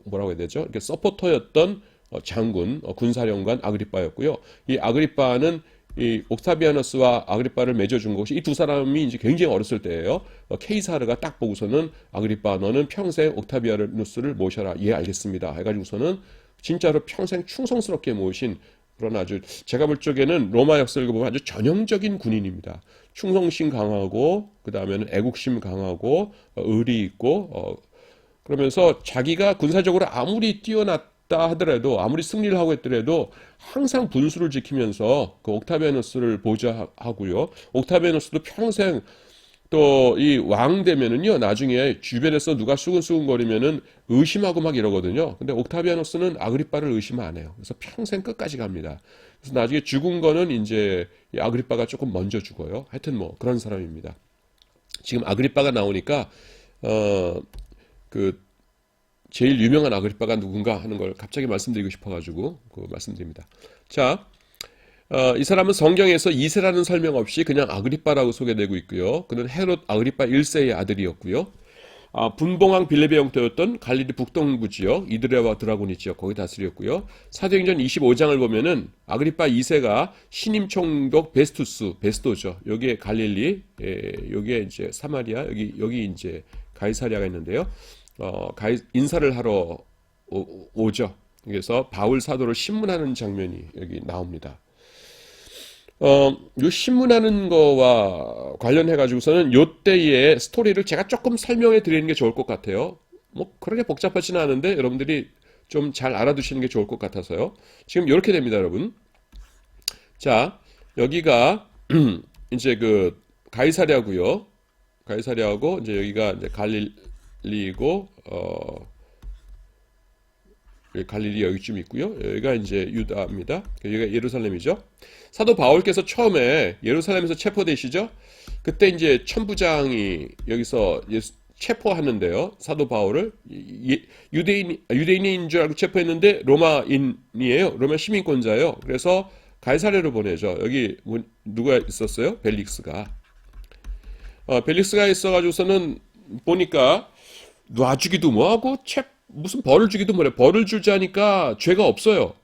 뭐라고 해야 되죠? 이렇게 서포터였던 장군, 군사령관 아그리빠였고요. 이 아그리빠는 이 옥타비아누스와 아그리빠를 맺어준 것이 이 두 사람이 이제 굉장히 어렸을 때예요. 케이사르가 딱 보고서는 아그리빠 너는 평생 옥타비아누스를 모셔라. 예, 알겠습니다. 해가지고서는 진짜로 평생 충성스럽게 모신 그런 아주 제가 볼 적에는 로마 역사를 보면 아주 전형적인 군인입니다. 충성심 강하고 그 다음에는 애국심 강하고 의리 있고 그러면서 자기가 군사적으로 아무리 뛰어났다 하더라도 아무리 승리를 하고 했더라도 항상 분수를 지키면서 그 옥타비아누스를 보좌하고요. 옥타비아누스도 평생 또 이 왕 되면은요 나중에 주변에서 누가 수근수근거리면은 의심하고 막 이러거든요. 근데 옥타비아누스는 아그리빠를 의심 안 해요. 그래서 평생 끝까지 갑니다. 그래서 나중에 죽은 거는 이제 이 아그리빠가 조금 먼저 죽어요. 하여튼 뭐 그런 사람입니다. 지금 아그리빠가 나오니까 그 제일 유명한 아그리빠가 누군가 하는 걸 갑자기 말씀드리고 싶어가지고 말씀드립니다. 자, 이 사람은 성경에서 2세라는 설명 없이 그냥 아그리빠라고 소개되고 있고요. 그는 헤롯 아그리빠 1세의 아들이었고요. 분봉왕 빌립의 영토였던 갈릴리 북동부 지역, 이드레와 드라고니 지역 거기 다스렸고요. 사도행전 25장을 보면은 아그리파 2세가 신임 총독 베스토죠. 여기에 갈릴리, 여기에 이제 사마리아, 여기 이제 가이사랴가 있는데요. 인사를 하러 오죠. 그래서 바울 사도를 신문하는 장면이 여기 나옵니다. 요 신문하는 거와 관련해 가지고서는 요 때의 스토리를 제가 조금 설명해 드리는 게 좋을 것 같아요. 뭐 그렇게 복잡하지는 않은데 여러분들이 좀 잘 알아두시는 게 좋을 것 같아서요. 지금 이렇게 됩니다, 여러분. 자, 여기가 이제 그 가이사랴고요. 가이사랴하고 이제 여기가 이제 갈릴리고 갈릴리 여기쯤 있고요. 여기가 이제 유다입니다. 여기가 예루살렘이죠. 사도 바울께서 처음에 예루살렘에서 체포되시죠. 그때 이제 천부장이 여기서 체포하는데요. 사도 바울을 유대인인 줄 알고 체포했는데 로마인이에요. 로마 시민권자예요. 그래서 가이사랴로 보내죠. 여기 누가 있었어요? 벨릭스가. 벨릭스가 있어가지고서는 보니까 놔주기도 뭐하고 무슨 벌을 주기도 뭐래. 벌을 주자니까 죄가 없어요.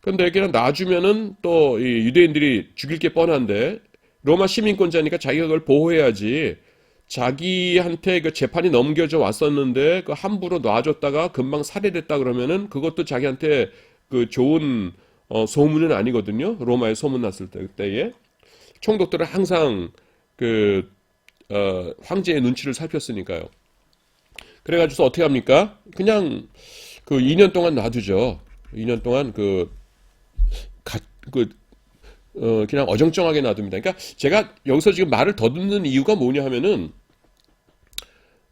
근데 그냥 놔주면은 또 이 유대인들이 죽일 게 뻔한데 로마 시민권자니까 자기가 그걸 보호해야지. 자기한테 그 재판이 넘겨져 왔었는데 그 함부로 놔줬다가 금방 살해됐다 그러면은 그것도 자기한테 그 좋은 소문은 아니거든요. 로마에 소문났을 때에 총독들은 항상 그 황제의 눈치를 살폈으니까요. 그래가지고 어떻게 합니까? 그냥 그 2년 동안 놔두죠. 2년 동안 그냥 어정쩡하게 놔둡니다. 그러니까 제가 여기서 지금 말을 더듬는 이유가 뭐냐 하면은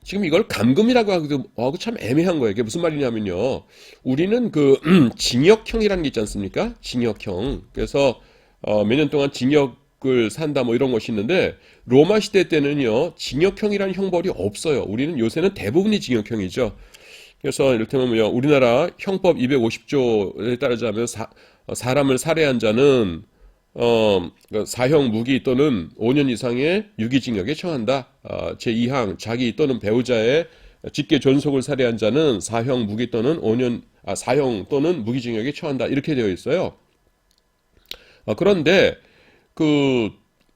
지금 이걸 감금이라고 하고 참 애매한 거예요. 이게 무슨 말이냐면요. 우리는 그 징역형이라는 게 있지 않습니까? 징역형. 그래서 몇 년 동안 징역을 산다 뭐 이런 것이 있는데 로마 시대 때는요. 징역형이라는 형벌이 없어요. 우리는 요새는 대부분이 징역형이죠. 그래서 이를테면 우리나라 형법 250조에 따르자면 사람을 살해한 자는 사형 무기 또는 5년 이상의 유기징역에 처한다. 제2항 자기 또는 배우자의 직계 존속을 살해한 자는 사형 무기 또는 사형 또는 무기징역에 처한다. 이렇게 되어 있어요. 그런데 그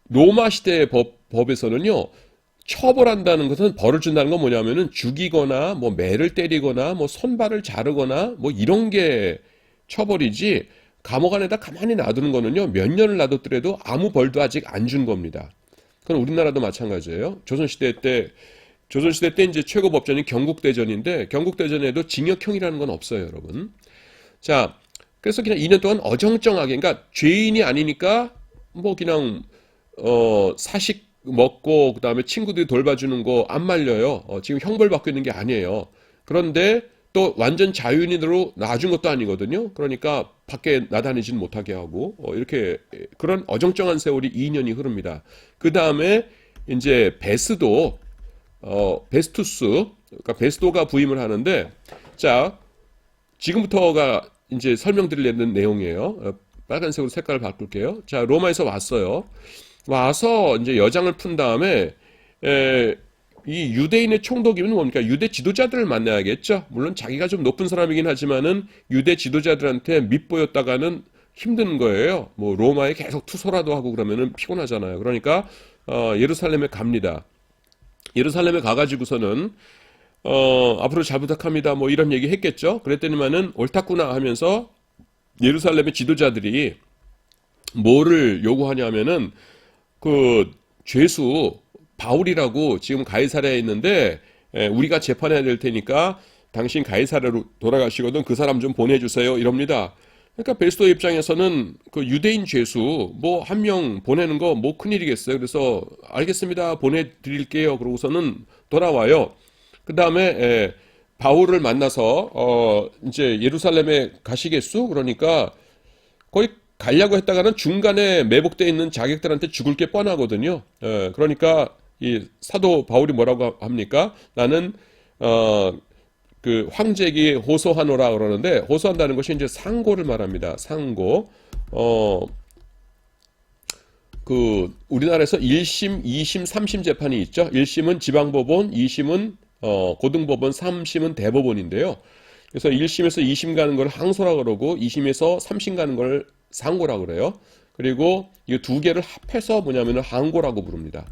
로마 시대의 법에서는요. 처벌한다는 것은 벌을 준다는 건 뭐냐면은 죽이거나 뭐 매를 때리거나 뭐 손발을 자르거나 뭐 이런 게 처벌이지 감옥 안에다 가만히 놔두는 거는요 몇 년을 놔뒀더라도 아무 벌도 아직 안 준 겁니다. 그건 우리나라도 마찬가지예요. 조선시대 때 이제 최고 법전이 경국대전인데 경국대전에도 징역형이라는 건 없어요, 여러분. 자, 그래서 그냥 2년 동안 어정쩡하게, 그러니까 죄인이 아니니까 뭐 그냥 사식 먹고 그다음에 친구들이 돌봐주는 거 안 말려요. 지금 형벌 받고 있는 게 아니에요. 그런데 또 완전 자유인으로 놔준 것도 아니거든요. 그러니까 밖에 나다니지는 못하게 하고 이렇게 그런 어정쩡한 세월이 2년이 흐릅니다. 그 다음에 이제 베스투스, 그러니까 베스도가 부임을 하는데 자 지금부터가 이제 설명드리려는 내용이에요. 빨간색으로 색깔을 바꿀게요. 자 로마에서 왔어요. 와서 이제 여장을 푼 다음에 이 유대인의 총독이면 뭡니까? 유대 지도자들을 만나야겠죠. 물론 자기가 좀 높은 사람이긴 하지만은 유대 지도자들한테 밑보였다가는 힘든 거예요. 뭐 로마에 계속 투소라도 하고 그러면은 피곤하잖아요. 그러니까 예루살렘에 갑니다. 예루살렘에 가가지고서는 앞으로 잘 부탁합니다. 뭐 이런 얘기 했겠죠. 그랬더니만은 옳았구나 하면서 예루살렘의 지도자들이 뭐를 요구하냐면은 그 죄수 바울이라고 지금 가이사랴에 있는데 우리가 재판해야 될 테니까 당신 가이사랴로 돌아가시거든 그 사람 좀 보내주세요 이럽니다. 그러니까 베스도 입장에서는 그 유대인 죄수 뭐 한 명 보내는 거 뭐 큰일이겠어요. 그래서 알겠습니다 보내드릴게요. 그러고서는 돌아와요. 그 다음에 바울을 만나서 이제 예루살렘에 가시겠소? 그러니까 거의 가려고 했다가는 중간에 매복되어 있는 자객들한테 죽을 게 뻔하거든요. 그러니까 이 사도 바울이 뭐라고 합니까? 나는 그 황제에게 호소하노라 그러는데 호소한다는 것이 이제 상고를 말합니다. 상고. 그 우리나라에서 1심, 2심, 3심 재판이 있죠. 1심은 지방법원, 2심은 고등법원, 3심은 대법원인데요. 그래서 1심에서 2심 가는 걸 항소라 그러고 2심에서 3심 가는 걸 상고라 그래요. 그리고 이 두 개를 합해서 뭐냐면은 항고라고 부릅니다.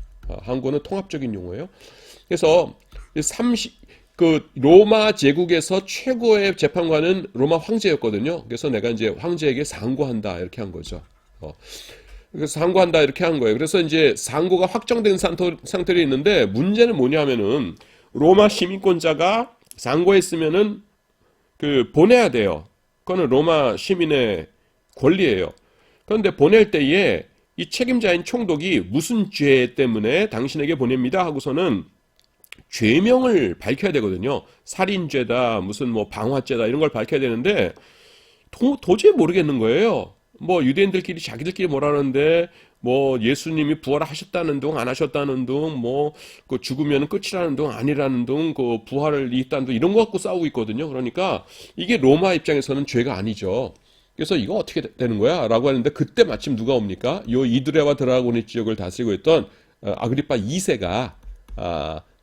항고는 통합적인 용어예요. 그래서 30, 그 로마 제국에서 최고의 재판관은 로마 황제였거든요. 그래서 내가 이제 황제에게 상고한다 이렇게 한 거죠. 그래서 상고한다 이렇게 한 거예요. 그래서 이제 상고가 확정된 상태로 있는데 문제는 뭐냐면은 로마 시민권자가 상고했으면은 그 보내야 돼요. 그거는 로마 시민의 권리예요. 그런데 보낼 때에 이 책임자인 총독이 무슨 죄 때문에 당신에게 보냅니다 하고서는 죄명을 밝혀야 되거든요. 살인죄다, 무슨 뭐 방화죄다 이런 걸 밝혀야 되는데 도저히 모르겠는 거예요. 뭐 유대인들끼리 자기들끼리 뭐라는데 뭐 예수님이 부활하셨다는 둥 안 하셨다는 둥 뭐 그 죽으면 끝이라는 둥 아니라는 둥 그 부활을 있다는 둥 이런 거 갖고 싸우고 있거든요. 그러니까 이게 로마 입장에서는 죄가 아니죠. 그래서 이거 어떻게 되는 거야? 라고 하는데 그때 마침 누가 옵니까? 요 이두레와 드라고니 지역을 다스리고 있던 아그리파 2세가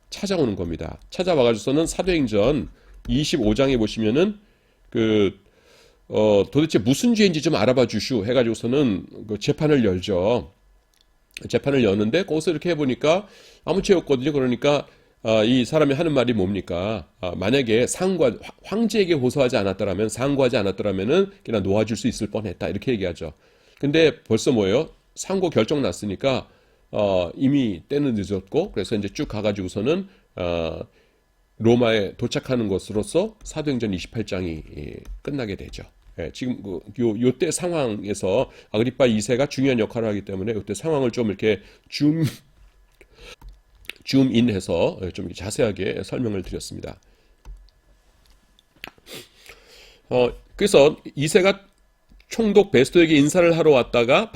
찾아오는 겁니다. 찾아와가지고서는 사도행전 25장에 보시면은 그 도대체 무슨 죄인지 좀 알아봐 주슈 해가지고서는 그 재판을 열죠. 재판을 여는데 거기서 이렇게 해보니까 아무 죄 없거든요. 그러니까 이 사람이 하는 말이 뭡니까? 만약에 황제에게 호소하지 않았더라면 상고하지 않았더라면은 그냥 놓아줄 수 있을 뻔했다 이렇게 얘기하죠. 근데 벌써 뭐예요? 상고 결정 났으니까 이미 때는 늦었고 그래서 이제 쭉 가가지고서는 로마에 도착하는 것으로서 사도행전 28장이 끝나게 되죠. 지금 요때 상황에서 아그리파 2세가 중요한 역할을 하기 때문에 요때 상황을 좀 이렇게 줌인해서 좀 자세하게 설명을 드렸습니다. 그래서 2세가 총독 베스토에게 인사를 하러 왔다가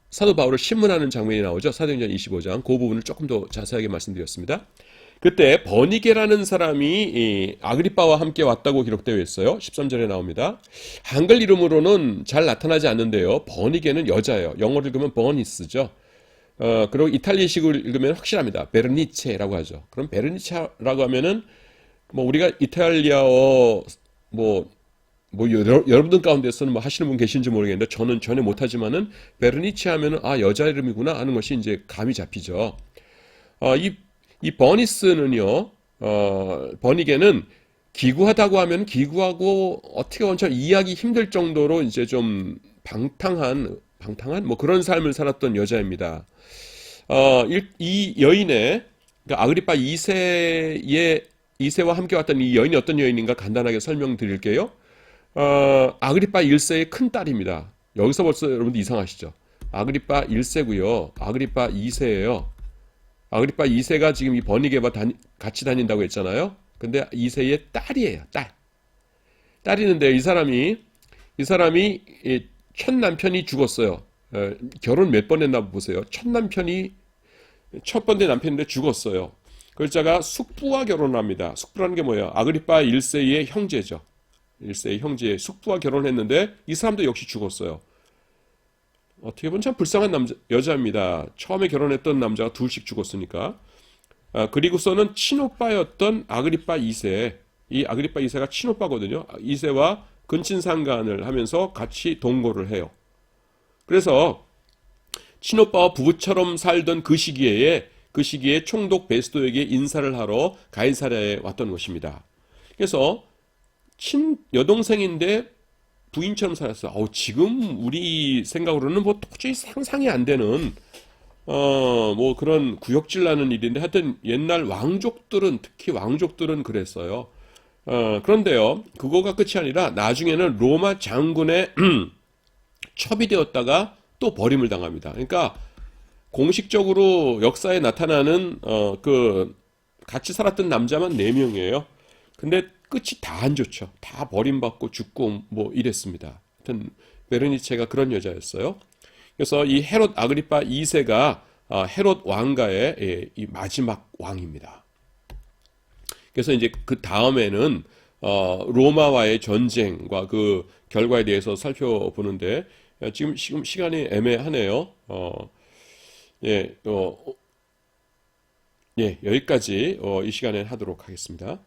사도 바울을 신문하는 장면이 나오죠. 사도행전 25장 그 부분을 조금 더 자세하게 말씀드렸습니다. 그때 버니게라는 사람이 아그리빠와 함께 왔다고 기록되어 있어요. 13절에 나옵니다. 한글 이름으로는 잘 나타나지 않는데요. 버니게는 여자예요. 영어로 읽으면 버니스죠. 그리고 이탈리아식으로 읽으면 확실합니다. 베르니체라고 하죠. 그럼 베르니체라고 하면은 뭐 우리가 이탈리아어 여러분들 가운데서는 뭐 하시는 분 계신지 모르겠는데 저는 전혀 못하지만은 베르니체 하면은 여자 이름이구나 하는 것이 이제 감이 잡히죠. 이 버니스는요, 버니게는 기구하다고 하면 기구하고 어떻게 보면 참 이해하기 힘들 정도로 이제 좀 방탕한 뭐 그런 삶을 살았던 여자입니다. 이 여인의, 그러니까 아그리파 2세와 함께 왔던 이 여인이 어떤 여인인가 간단하게 설명드릴게요. 아그리파 1세의 큰 딸입니다. 여기서 벌써 여러분들 이상하시죠? 아그리파 1세고요. 아그리파 2세예요. 아그리파 2세가 지금 이 버니게와 같이 다닌다고 했잖아요. 근데 2세의 딸이에요. 딸이는데 이 사람이 첫 남편이 죽었어요. 결혼 몇 번 했나 보세요. 첫 번째 남편인데 죽었어요. 글자가 숙부와 결혼합니다. 숙부라는 게 뭐예요? 아그리파 1세의 형제죠. 1세의 형제 숙부와 결혼했는데 이 사람도 역시 죽었어요. 어떻게 보면 참 불쌍한 여자입니다. 처음에 결혼했던 남자가 둘씩 죽었으니까. 그리고서는 친오빠였던 아그리파 2세. 이 아그리파 2세가 친오빠거든요. 2세와 근친상간을 하면서 같이 동거를 해요. 그래서 친오빠와 부부처럼 살던 그 시기에 총독 베스도에게 인사를 하러 가이사랴에 왔던 것입니다. 그래서 여동생인데 부인처럼 살았어요. 지금 우리 생각으로는 뭐 도저히 상상이 안 되는 뭐 그런 구역질 나는 일인데 하여튼 옛날 특히 왕족들은 그랬어요. 그런데요, 그거가 끝이 아니라 나중에는 로마 장군의 첩이 되었다가 또 버림을 당합니다. 그러니까 공식적으로 역사에 나타나는 같이 살았던 남자만 4명이에요. 근데 끝이 다 안 좋죠. 다 버림받고 죽고 뭐 이랬습니다. 하여튼 베르니체가 그런 여자였어요. 그래서 이 헤롯 아그리파 2세가 헤롯 왕가의 이 마지막 왕입니다. 그래서 이제 그 다음에는 로마와의 전쟁과 그 결과에 대해서 살펴보는데 지금 시간이 애매하네요. 예, 예, 여기까지 이 시간에 하도록 하겠습니다.